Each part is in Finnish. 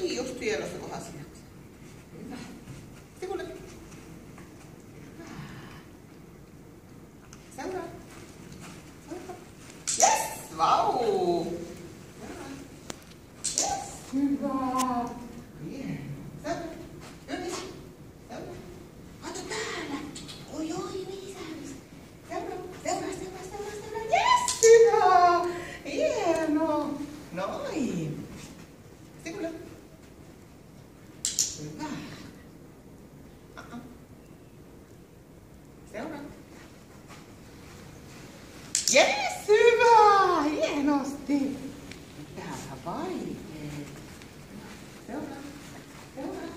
Oi, just hienossa kohdassa. Hyvä. Sivulle. Seuraa. Seuraa. Yes! Vau! Yes! Hyvä! Hieno. Seuraa. Yhdys. Seuraa. Kato täällä. Oi, niin säännössä. Seuraa. Yes! Hyvä! Hieno! Noin. Sivulle. Hyvä. Seuraa. Yes, hyvä! Hienosti! Täällä vaikee. Seuraa. Seuraa.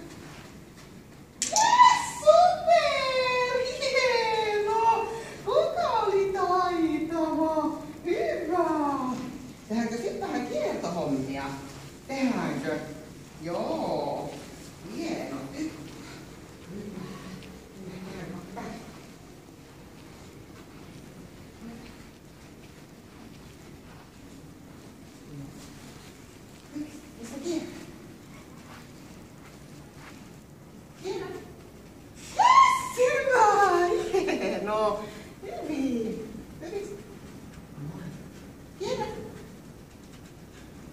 Yes, super! Hieno! Kuka oli taitava? Hyvä! Tehdäänkö sitten vähän kiertohommia? Tehdäänkö? Joo. Hieno. Hyvä. Missä kierrät? Kierrät. Yes! Hyvä! Hieno! Hyvin! Hyvin! Kierrät.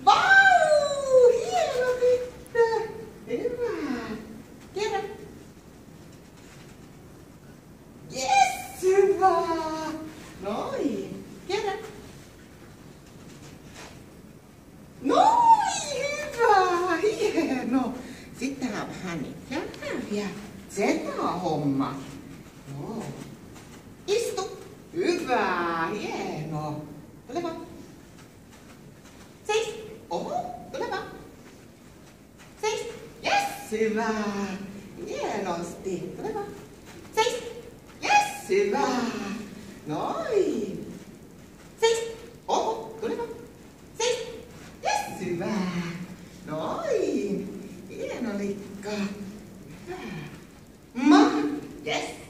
Vau! Hieno tyttö! Hyvä! Kierrä! Yes! Hyvä! Noin! Kierrä! Noin! Hyvä! Hieno! Sitten tehdään vähän ja Z-homma. Joo. Istu! Hyvä! Hieno! Tule vaan. Seis! Oho! Tule vaan. Seis! Yes! Hyvä! Hienosti! Tule vaan. Seis! Yes! Hyvä! Noin! Seis! Oho! Tule vaan. Seis! Yes! Hyvä! Noin! Hieno likka! Hyvä! Yes!